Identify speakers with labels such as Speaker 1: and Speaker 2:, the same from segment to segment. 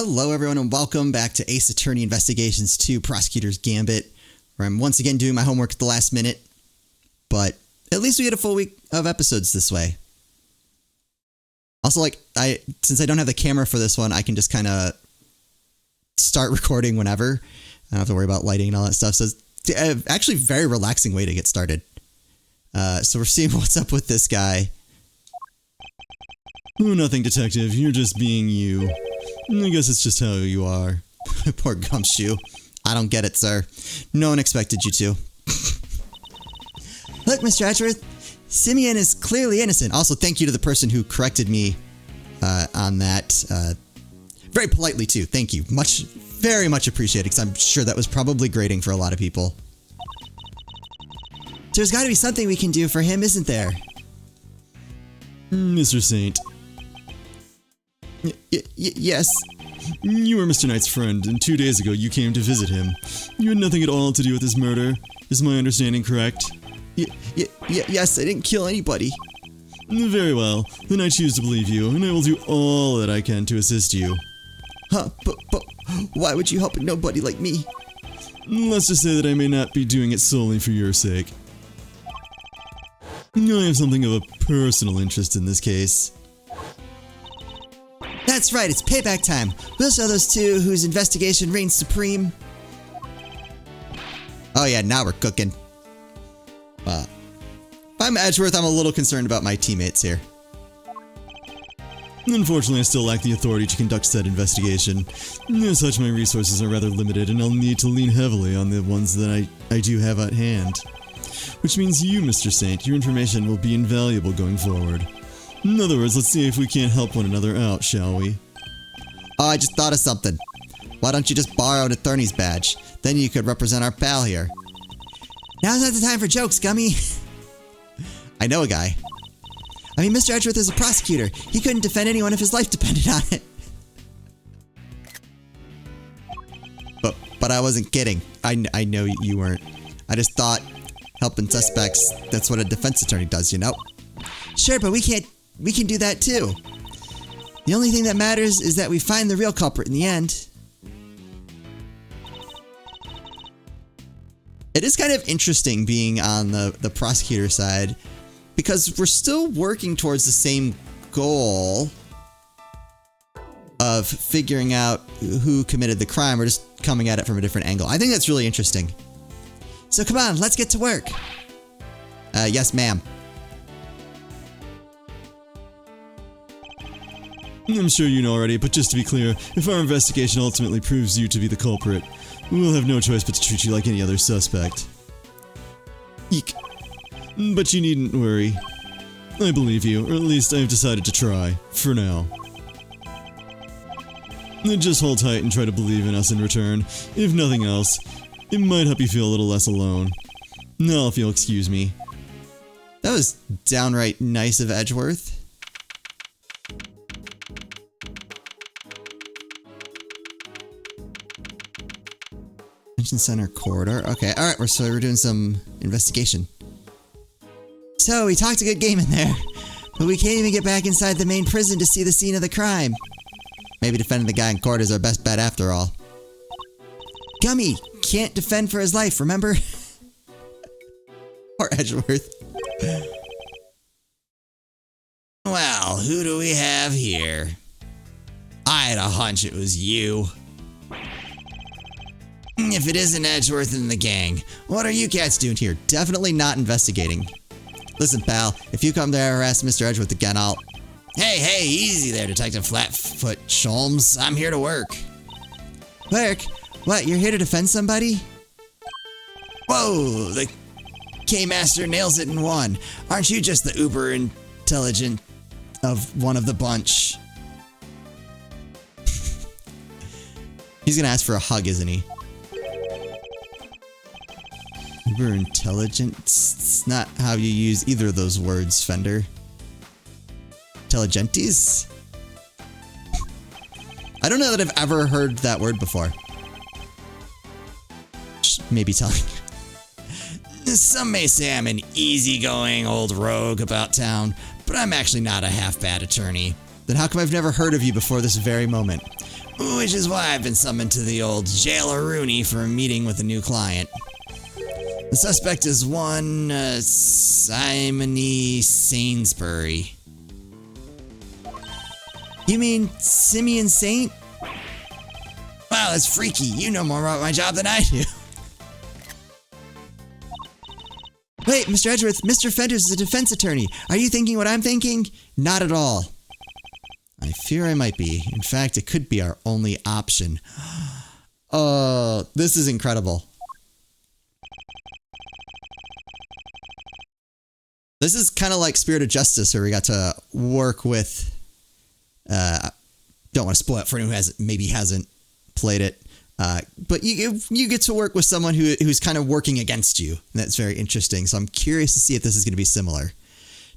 Speaker 1: Hello everyone and welcome back to Ace Attorney Investigations 2 Prosecutor's Gambit, where I'm once again doing my homework at the last minute, but at least we get a full week of episodes this way. Also, since I don't have the camera for this one, I can just kind of start recording whenever. I don't have to worry about lighting and all that stuff, so it's actually a very relaxing way to get started. So we're seeing what's up with this guy.
Speaker 2: Oh, nothing, detective. You're just being you. I guess it's just how you are.
Speaker 1: Poor Gumshoe. I don't get it, sir. No one expected you to. Look, Mr. Edgeworth, Simeon is clearly innocent. Also, thank you to the person who corrected me on that. Very politely, too. Thank you. Very much appreciated, because I'm sure that was probably grating for a lot of people. There's got to be something we can do for him, isn't there?
Speaker 2: Mr. Saint.
Speaker 1: Yes.
Speaker 2: You were Mr. Knight's friend, and 2 days ago you came to visit him. You had nothing at all to do with his murder. Is my understanding correct?
Speaker 1: Yes, I didn't kill anybody.
Speaker 2: Very well. Then I choose to believe you, and I will do all that I can to assist you.
Speaker 1: Huh, but why would you help a nobody like me?
Speaker 2: Let's just say that I may not be doing it solely for your sake. I have something of a personal interest in this case.
Speaker 1: That's right, it's payback time. We'll show those two whose investigation reigns supreme. Oh yeah, now we're cooking. If I'm Edgeworth, I'm a little concerned about my teammates here.
Speaker 2: Unfortunately, I still lack the authority to conduct said investigation. As such, my resources are rather limited, and I'll need to lean heavily on the ones that I do have at hand. Which means you, Mr. Saint, your information will be invaluable going forward. In other words, let's see if we can't help one another out, shall we?
Speaker 1: Oh, I just thought of something. Why don't you just borrow an attorney's badge? Then you could represent our pal here. Now's not the time for jokes, Gummy. I know a guy. I mean, Mr. Edgeworth is a prosecutor. He couldn't defend anyone if his life depended on it. But I wasn't kidding. I know you weren't. I just thought helping suspects, that's what a defense attorney does, you know? Sure, but we can do that too. The only thing that matters is that we find the real culprit in the end. It is kind of interesting being on the prosecutor side, because we're still working towards the same goal of figuring out who committed the crime. We're just coming at it from a different angle. I think that's really interesting. So come on, let's get to work. Yes, ma'am.
Speaker 2: I'm sure you know already, but just to be clear, if our investigation ultimately proves you to be the culprit, we'll have no choice but to treat you like any other suspect. Eek. But you needn't worry. I believe you, or at least I've decided to try, for now. Just hold tight and try to believe in us in return. If nothing else, it might help you feel a little less alone. Now, if you'll excuse me.
Speaker 1: That was downright nice of Edgeworth. Convention Center corridor. Okay, alright, we're doing some investigation. So, we talked a good game in there, but we can't even get back inside the main prison to see the scene of the crime. Maybe defending the guy in court is our best bet after all. Gummy can't defend for his life, remember? Poor Edgeworth. Well, who do we have here? I had a hunch it was you. If it isn't Edgeworth and the gang, what are you cats doing here? Definitely not investigating. Listen, pal, if you come to harass Mr. Edgeworth again, I'll... Hey, easy there, Detective Flatfoot Sholmes. I'm here to work. Work? What, you're here to defend somebody? Whoa, the K-Master nails it in one. Aren't you just the uber intelligent of one of the bunch? He's gonna ask for a hug, isn't he? Uber intelligent? It's not how you use either of those words, Fender. Intelligentes? I don't know that I've ever heard that word before. Maybe telling you. Some may say I'm an easygoing old rogue about town, but I'm actually not a half-bad attorney. Then how come I've never heard of you before this very moment? Which is why I've been summoned to the old jailer Rooney for a meeting with a new client. The suspect is one Simony Sainsbury. You mean Simeon Saint? Wow, that's freaky. You know more about my job than I do. Wait, Mr. Edgeworth, Mr. Fenders is a defense attorney. Are you thinking what I'm thinking? Not at all. I fear I might be. In fact, it could be our only option. Oh, this is incredible. This is kind of like Spirit of Justice, where we got to work with... don't want to spoil it for anyone who maybe hasn't played it. But you get to work with someone who's kind of working against you. And that's very interesting. So I'm curious to see if this is going to be similar.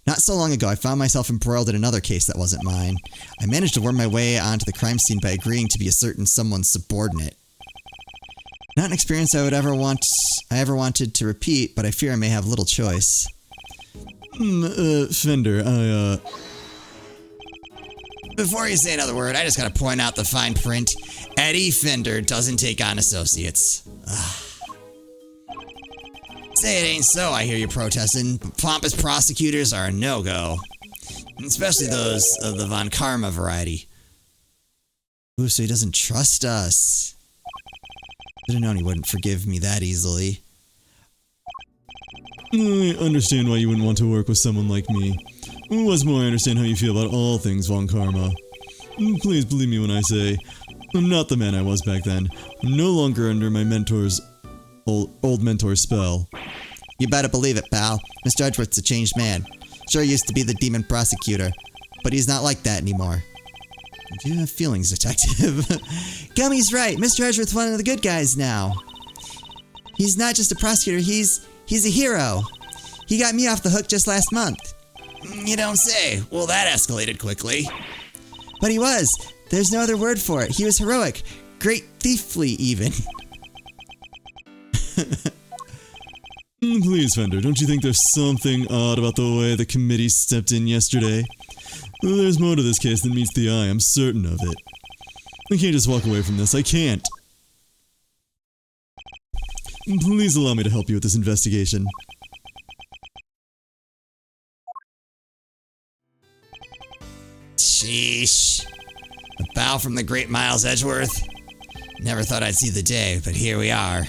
Speaker 1: Not so long ago, I found myself embroiled in another case that wasn't mine. I managed to worm my way onto the crime scene by agreeing to be a certain someone's subordinate. Not an experience I ever wanted to repeat, but I fear I may have little choice.
Speaker 2: Fender,
Speaker 1: Before you say another word, I just gotta point out the fine print. Eddie Fender doesn't take on associates. Say it ain't so, I hear you protesting. Pompous prosecutors are a no-go. Especially those of the Von Karma variety. Ooh, so he doesn't trust us. Should've known he wouldn't forgive me that easily.
Speaker 2: I understand why you wouldn't want to work with someone like me. What's more, I understand how you feel about all things Von Karma. Please believe me when I say, I'm not the man I was back then. I'm no longer under my mentor's old mentor's spell.
Speaker 1: You better believe it, pal. Mr. Edgeworth's a changed man. Sure used to be the demon prosecutor, but he's not like that anymore. I do have feelings, detective. Gummy's right. Mr. Edgeworth's one of the good guys now. He's not just a prosecutor, he's a hero. He got me off the hook just last month. You don't say. Well, that escalated quickly. But he was. There's no other word for it. He was heroic. Great thiefly, even.
Speaker 2: Please, Fender, don't you think there's something odd about the way the committee stepped in yesterday? There's more to this case than meets the eye, I'm certain of it. I can't just walk away from this, I can't. Please allow me to help you with this investigation.
Speaker 1: Sheesh. A bow from the great Miles Edgeworth? Never thought I'd see the day, but here we are.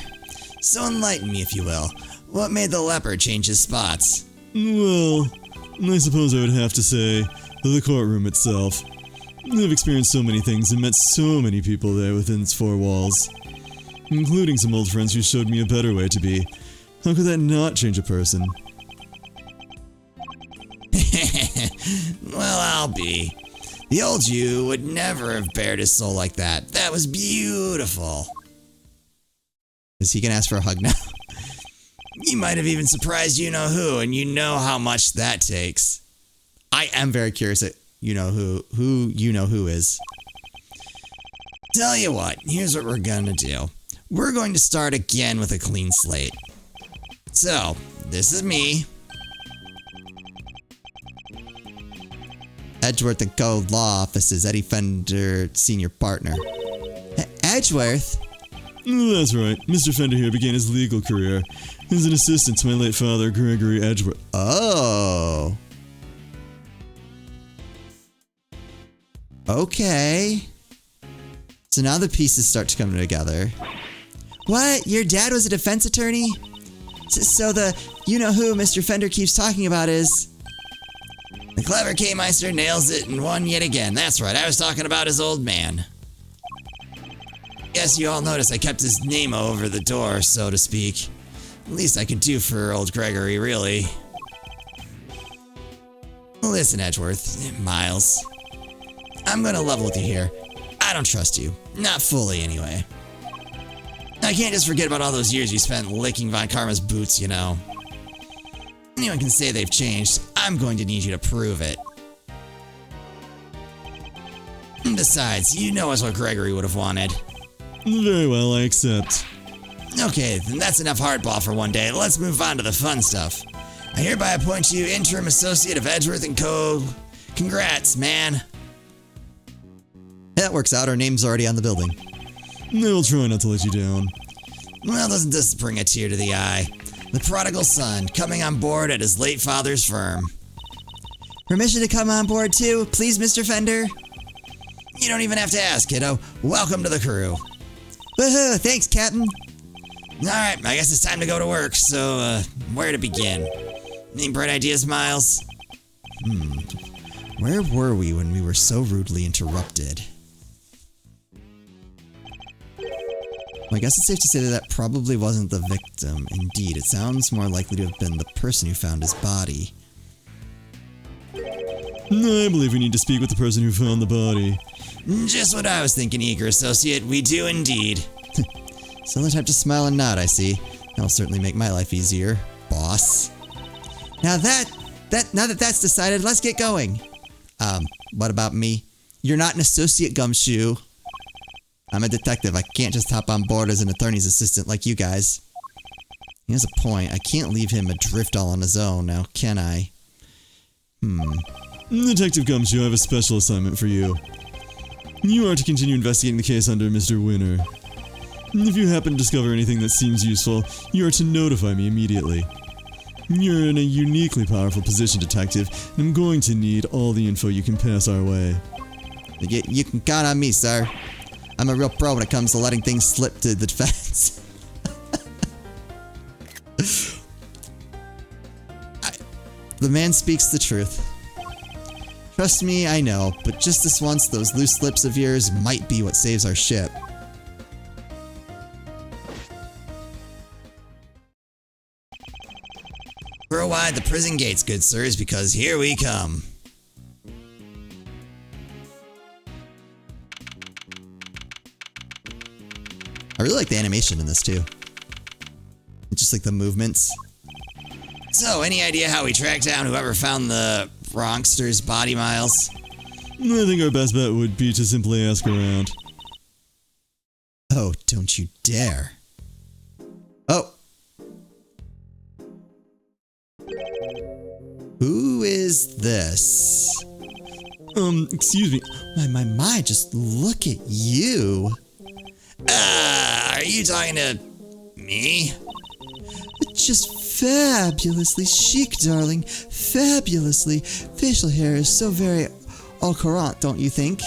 Speaker 1: So enlighten me, if you will. What made the leopard change his spots?
Speaker 2: Well, I suppose I would have to say the courtroom itself. I've experienced so many things and met so many people there within its four walls. Including some old friends who showed me a better way to be. How could that not change a person?
Speaker 1: Well, I'll be. The old you would never have bared his soul like that. That was beautiful. Is he gonna ask for a hug now? He might have even surprised you-know-who, and you know how much that takes. I am very curious at who you-know-who is. Tell you what, here's what we're gonna do. We're going to start again with a clean slate. So, this is me. Edgeworth & Co. Law Office's Eddie Fender, senior partner. Edgeworth?
Speaker 2: That's right. Mr. Fender here began his legal career as an assistant to my late father, Gregory Edgeworth.
Speaker 1: Oh. Okay. So now the pieces start to come together. What? Your dad was a defense attorney? So the you-know-who Mr. Fender keeps talking about is... The clever K-Meister nails it and won yet again. That's right, I was talking about his old man. Guess you all noticed I kept his name over the door, so to speak. Least I could do for old Gregory, really. Listen, Edgeworth, Miles. I'm gonna level with you here. I don't trust you. Not fully, anyway. I can't just forget about all those years you spent licking Von Karma's boots, you know. Anyone can say they've changed. I'm going to need you to prove it. Besides, you know us what Gregory would have wanted.
Speaker 2: Very well, I accept.
Speaker 1: Okay, then that's enough hardball for one day. Let's move on to the fun stuff. I hereby appoint you interim associate of Edgeworth & Co. Congrats, man. That works out. Our name's already on the building.
Speaker 2: I'll try not to let you down.
Speaker 3: Well, doesn't this bring a tear to the eye? The prodigal son coming on board at his late father's firm.
Speaker 1: Permission to come on board too, please, Mr. Fender?
Speaker 3: You don't even have to ask, kiddo. Welcome to the crew.
Speaker 1: Woohoo! Thanks, Captain.
Speaker 3: Alright, I guess it's time to go to work, so, where to begin? Any bright ideas, Miles?
Speaker 1: Where were we when we were so rudely interrupted? Well, I guess it's safe to say that probably wasn't the victim. Indeed, it sounds more likely to have been the person who found his body.
Speaker 2: I believe we need to speak with the person who found the body.
Speaker 3: Just what I was thinking, eager associate. We do indeed.
Speaker 1: Still the type to smile and nod, I see. That'll certainly make my life easier, boss. Now that that's decided, let's get going. What about me? You're not an associate, Gumshoe. I'm a detective. I can't just hop on board as an attorney's assistant like you guys. He has a point. I can't leave him adrift all on his own now, can I?
Speaker 2: Detective Gumshoe, I have a special assignment for you. You are to continue investigating the case under Mr. Winner. If you happen to discover anything that seems useful, you are to notify me immediately. You're in a uniquely powerful position, detective, and I'm going to need all the info you can pass our way.
Speaker 1: You can count on me, sir. I'm a real pro when it comes to letting things slip to the defense. The man speaks the truth. Trust me, I know, but just this once, those loose lips of yours might be what saves our ship.
Speaker 3: Throw wide the prison gates, good sirs, because here we come.
Speaker 1: I really like the animation in this too. Just like the movements.
Speaker 3: So, any idea how we tracked down whoever found the wrongster's body, Miles?
Speaker 2: I think our best bet would be to simply ask around.
Speaker 1: Oh, don't you dare. Oh. Who is this?
Speaker 2: Excuse me.
Speaker 1: My, just look at you.
Speaker 3: Are you talking to me?
Speaker 1: Just fabulously chic, darling. Fabulously. Facial hair is so very au courant, don't you think?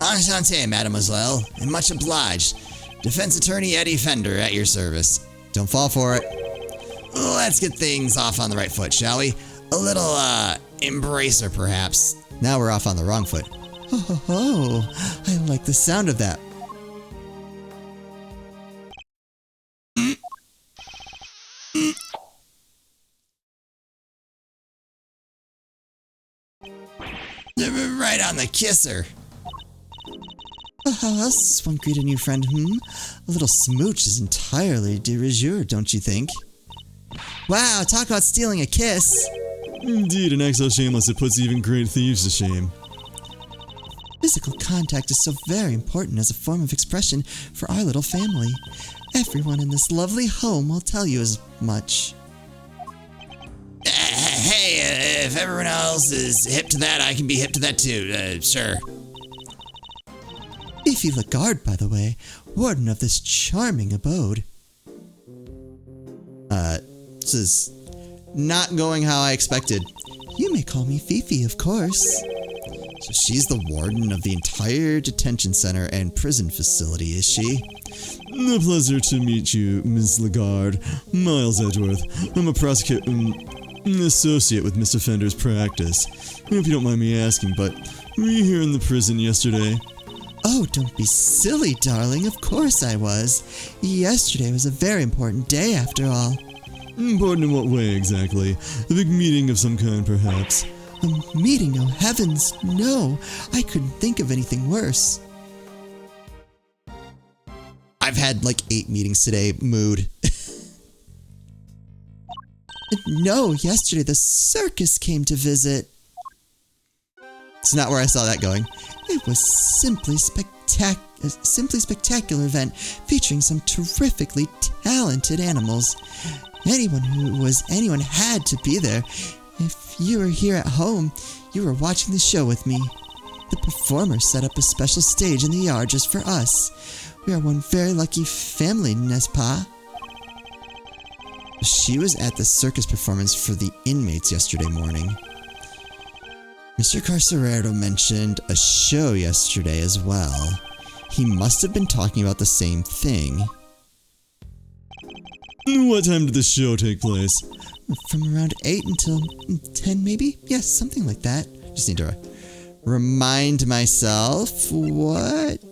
Speaker 3: Enchanté, mademoiselle, and much obliged. Defense attorney Eddie Fender at your service.
Speaker 1: Don't fall for it.
Speaker 3: Let's get things off on the right foot, shall we? A little, embracer, perhaps.
Speaker 1: Now we're off on the wrong foot. Oh, I like the sound of that.
Speaker 3: Right on the kisser.
Speaker 1: How else does one greet a new friend, A little smooch is entirely de rigueur, don't you think? Wow, talk about stealing a kiss.
Speaker 2: Indeed, an act so shameless it puts even great thieves to shame.
Speaker 1: Physical contact is so very important as a form of expression for our little family. Everyone in this lovely home will tell you as much.
Speaker 3: Hey, if everyone else is hip to that, I can be hip to that too, sure.
Speaker 1: Beefy Lagarde, by the way, warden of this charming abode. This is not going how I expected. You may call me Fifi, of course. So she's the warden of the entire detention center and prison facility, is she?
Speaker 2: A pleasure to meet you, Miss Lagarde. Miles Edgeworth. I'm a prosecutor, an associate with Mr. Fender's practice. I hope you don't mind me asking, but were you here in the prison yesterday?
Speaker 1: Oh, don't be silly, darling. Of course I was. Yesterday was a very important day, after all.
Speaker 2: Important in what way, exactly? A big meeting of some kind, perhaps?
Speaker 1: A meeting? No heavens, no. I couldn't think of anything worse. I've had like 8 meetings today, mood. No, yesterday the circus came to visit. It's not where I saw that going. It was simply spectacular event featuring some terrifically talented animals. Anyone had to be there. If you were here at home, you were watching the show with me. The performer set up a special stage in the yard just for us. We are one very lucky family, n'est-ce pas? She was at the circus performance for the inmates yesterday morning. Mr. Carcerero mentioned a show yesterday as well. He must have been talking about the same thing.
Speaker 2: What time did the show take place?
Speaker 1: From around 8 until 10 maybe? Yes, something like that. Just need to remind myself. What?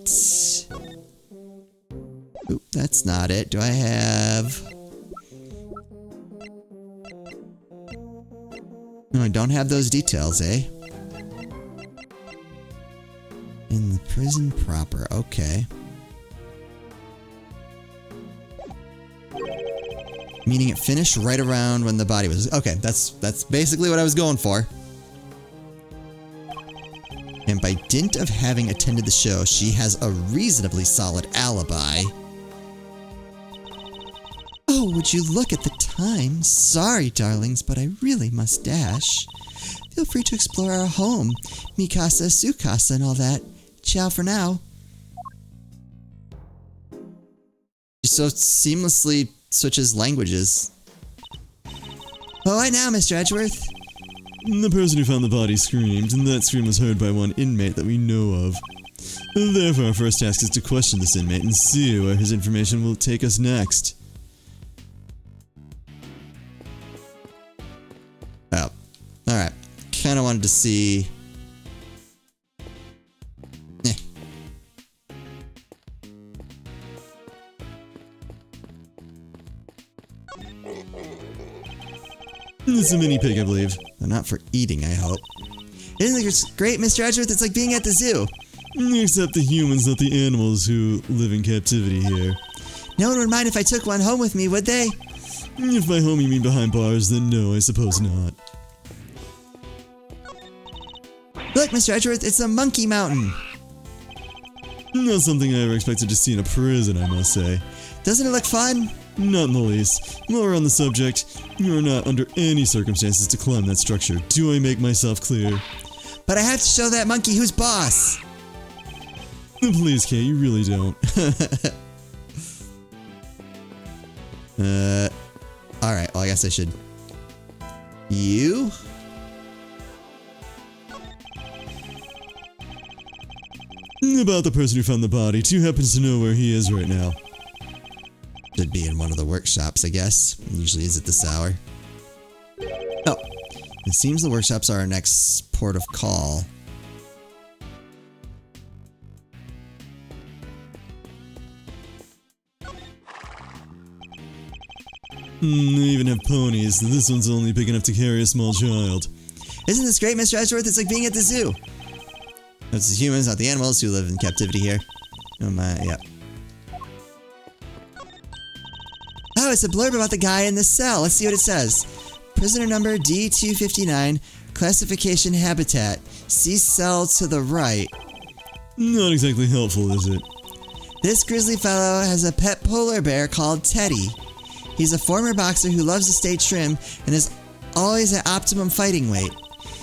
Speaker 1: Oop, that's not it. Do I have... No, I don't have those details, eh? In the prison proper, okay. Meaning it finished right around when the body was... Okay, that's basically what I was going for. And by dint of having attended the show, she has a reasonably solid alibi. Oh, would you look at the time? Sorry, darlings, but I really must dash. Feel free to explore our home. Mi casa, su casa, and all that. Ciao for now. She so seamlessly switches languages. Oh, right now, Mr. Edgeworth.
Speaker 2: The person who found the body screamed, and that scream was heard by one inmate that we know of. Therefore, our first task is to question this inmate and see where his information will take us next.
Speaker 1: Oh, alright. Kinda wanted to see...
Speaker 2: It's a mini pig, I believe.
Speaker 1: But not for eating, I hope. Isn't it great, Mr. Edgeworth? It's like being at the zoo.
Speaker 2: Except the humans, not the animals who live in captivity here.
Speaker 1: No one would mind if I took one home with me, would they?
Speaker 2: If by home you mean behind bars, then no, I suppose not.
Speaker 1: Look, Mr. Edgeworth, it's a monkey mountain.
Speaker 2: Not something I ever expected to see in a prison, I must say.
Speaker 1: Doesn't it look fun?
Speaker 2: Not in the least. While we're on the subject, you are not under any circumstances to climb that structure. Do I make myself clear?
Speaker 1: But I have to show that monkey who's boss.
Speaker 2: Please, Kate, you really don't.
Speaker 1: Alright, well I guess I should... You?
Speaker 2: About the person who found the body, do you happen to know where he is right now?
Speaker 1: Should be in one of the workshops, I guess. Usually is at this hour. Oh. It seems the workshops are our next port of call.
Speaker 2: They even have ponies. This one's only big enough to carry a small child.
Speaker 1: Isn't this great, Mr. Edgeworth? It's like being at the zoo. That's the humans, not the animals, who live in captivity here. Oh my, yeah. Oh, it's a blurb about the guy in the cell. Let's see what it says. Prisoner number D259, classification habitat. See cell to the right.
Speaker 2: Not exactly helpful, is it?
Speaker 1: This grizzly fellow has a pet polar bear called Teddy. He's a former boxer who loves to stay trim and is always at optimum fighting weight.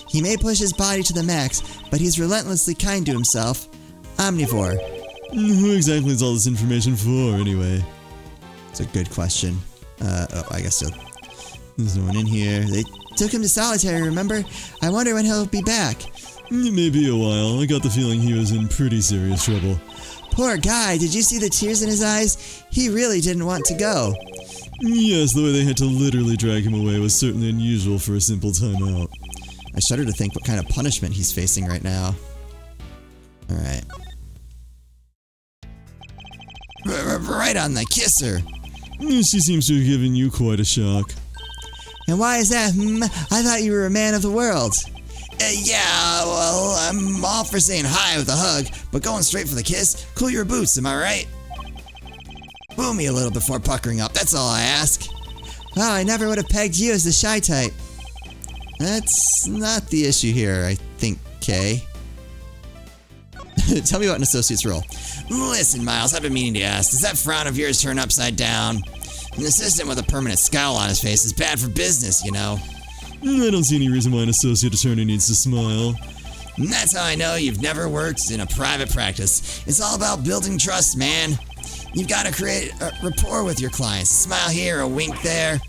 Speaker 1: He may push his body to the max, but he's relentlessly kind to himself. Omnivore.
Speaker 2: Who exactly is all this information for, anyway?
Speaker 1: It's a good question. Oh, I guess so. There's no one in here. They took him to solitary, remember? I wonder when he'll be back.
Speaker 2: It may be a while. I got the feeling he was in pretty serious trouble.
Speaker 1: Poor guy, did you see the tears in his eyes? He really didn't want to go.
Speaker 2: Yes, the way they had to literally drag him away was certainly unusual for a simple timeout.
Speaker 1: I shudder to think what kind of punishment he's facing right now. Alright. Right on the kisser.
Speaker 2: She seems to have given you quite a shock.
Speaker 1: And why is that? I thought you were a man of the world. Yeah, well, I'm all for saying hi with a hug, but going straight for the kiss? Cool your boots, am I right? Boo me a little before puckering up, that's all I ask. Oh, I never would have pegged you as the shy type. That's not the issue here, I think, Kay. Tell me about an associate's role. Listen, Miles, I've been meaning to ask, does that frown of yours turn upside down? An assistant with a permanent scowl on his face is bad for business, you know.
Speaker 2: I don't see any reason why an associate attorney needs to smile.
Speaker 3: And that's how I know you've never worked in a private practice. It's all about building trust, man. You've got to create a rapport with your clients. A smile here, a wink there.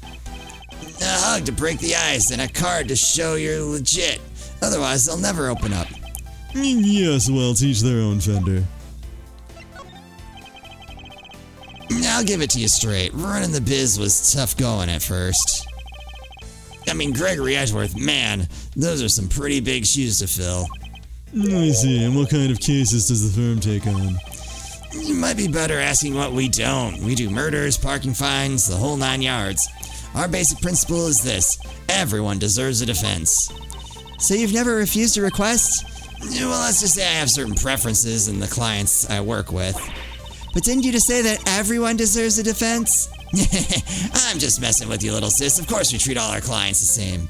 Speaker 3: A hug to break the ice, and a card to show you're legit. Otherwise, they'll never open up.
Speaker 2: Yes, well, to each their own, Fender.
Speaker 3: I'll give it to you straight. Running the biz was tough going at first. I mean, Gregory Edgeworth, man, those are some pretty big shoes to fill.
Speaker 2: I see, and what kind of cases does the firm take on?
Speaker 3: You might be better asking what we don't. We do murders, parking fines, the whole 9 yards. Our basic principle is this: everyone deserves a defense.
Speaker 1: So you've never refused a request?
Speaker 3: Well, let's just say I have certain preferences in the clients I work with.
Speaker 1: But didn't you just say that everyone deserves a defense?
Speaker 3: I'm just messing with you, little sis. Of course we treat all our clients the same.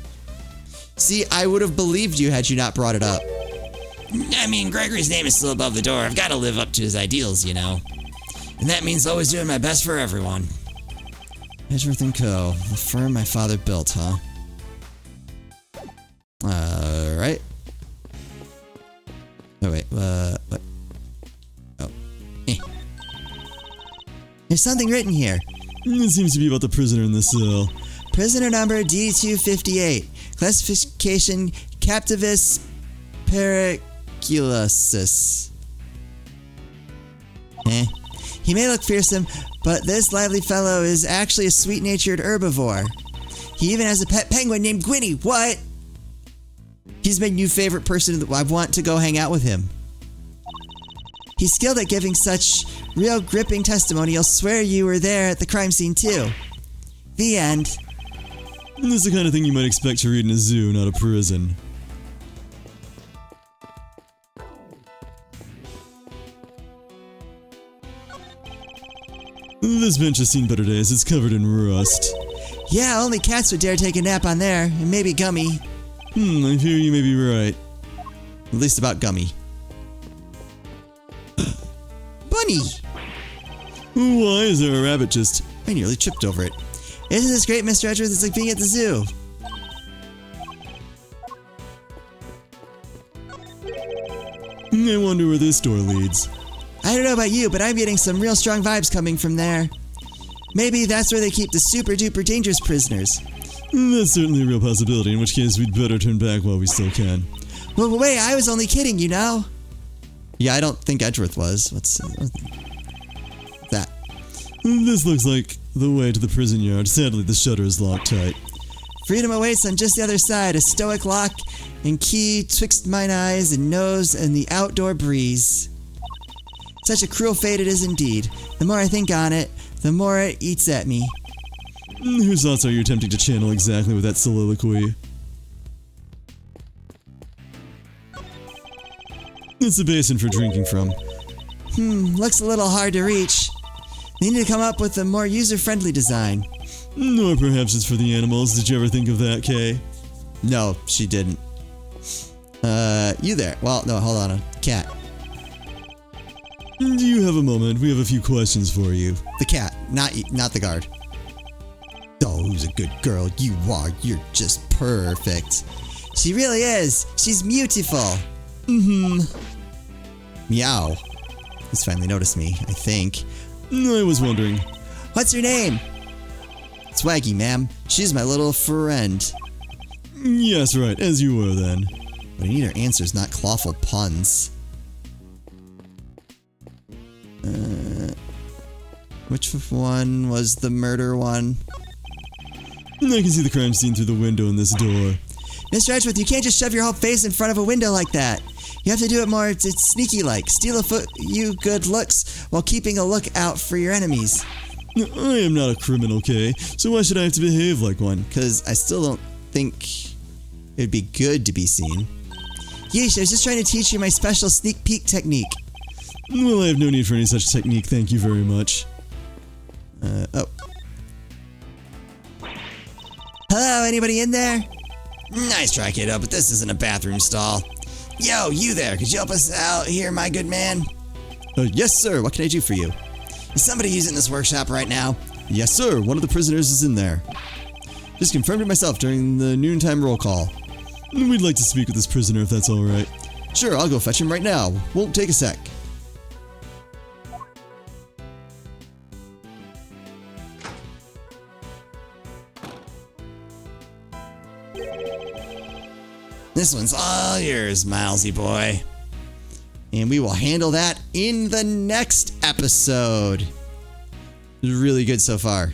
Speaker 1: See, I would have believed you had you not brought it up.
Speaker 3: I mean, Gregory's name is still above the door. I've got to live up to his ideals, you know. And that means always doing my best for everyone.
Speaker 1: Edgeworth & Co., the firm my father built, huh? Alright. Oh, wait, what? Oh. There's something written here.
Speaker 2: It seems to be about the prisoner in the cell.
Speaker 1: Prisoner number D258. Classification Captivus Periculosus. He may look fearsome, but this lively fellow is actually a sweet-natured herbivore. He even has a pet penguin named Gwynny. What? He's my new favorite person. I want to go hang out with him. He's skilled at giving such real gripping testimony, he'll swear you were there at the crime scene too. The end.
Speaker 2: This is the kind of thing you might expect to read in a zoo, not a prison. This bench has seen better days. It's covered in rust.
Speaker 1: Yeah, only cats would dare take a nap on there, and maybe Gummy.
Speaker 2: I fear you may be right.
Speaker 1: At least about Gummy. Bunny!
Speaker 2: Why is there a rabbit just...
Speaker 1: I nearly tripped over it. Isn't this great, Mr. Edgeworth? It's like being at the zoo.
Speaker 2: I wonder where this door leads.
Speaker 1: I don't know about you, but I'm getting some real strong vibes coming from there. Maybe that's where they keep the super-duper dangerous prisoners.
Speaker 2: That's certainly a real possibility, in which case we'd better turn back while we still can.
Speaker 1: Well, wait, I was only kidding, you know? Yeah, I don't think Edgeworth was. What's that?
Speaker 2: This looks like the way to the prison yard. Sadly, the shutter is locked tight.
Speaker 1: Freedom awaits on just the other side, a stoic lock and key twixt mine eyes and nose and the outdoor breeze. Such a cruel fate it is indeed. The more I think on it, the more it eats at me.
Speaker 2: Whose thoughts are you attempting to channel exactly with that soliloquy? It's a basin for drinking from.
Speaker 1: Looks a little hard to reach. They need to come up with a more user-friendly design.
Speaker 2: Or perhaps it's for the animals. Did you ever think of that, Kay?
Speaker 1: No, she didn't. You there. Well, no, hold on. A cat.
Speaker 2: Do you have a moment? We have a few questions for you.
Speaker 1: The cat, not the guard. Oh, who's a good girl? You are. You're just perfect. She really is. She's beautiful. Meow. He's finally noticed me, I think.
Speaker 2: I was wondering.
Speaker 1: What's her name? Swaggy, ma'am. She's my little friend.
Speaker 2: Yes, right, as you were then.
Speaker 1: But I need her answers, not clawful puns. Which one was the murder one?
Speaker 2: I can see the crime scene through the window in this door.
Speaker 1: Mr. Edgeworth, you can't just shove your whole face in front of a window like that. You have to do it more sneaky-like. Steal you good looks while keeping a lookout for your enemies.
Speaker 2: I am not a criminal, Kay, so why should I have to behave like one?
Speaker 1: Because I still don't think it'd be good to be seen. Yeesh, I was just trying to teach you my special sneak peek technique.
Speaker 2: Well, I have no need for any such technique, thank you very much.
Speaker 1: Oh. Hello, anybody in there?
Speaker 3: Nice try, kiddo, but this isn't a bathroom stall. Yo, you there, could you help us out here, my good man?
Speaker 1: Yes, sir. What can I do for you?
Speaker 3: Is somebody using this workshop right now?
Speaker 1: Yes, sir. One of the prisoners is in there. Just confirmed it myself during the noontime roll call.
Speaker 2: We'd like to speak with this prisoner if that's alright. Sure, I'll go fetch him right now. Won't take a sec.
Speaker 3: This one's all yours, Milesy boy.
Speaker 1: And we will handle that in the next episode. Really good so far.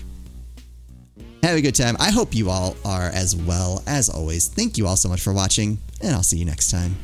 Speaker 1: Have a good time. I hope you all are as well. As always, thank you all so much for watching, and I'll see you next time.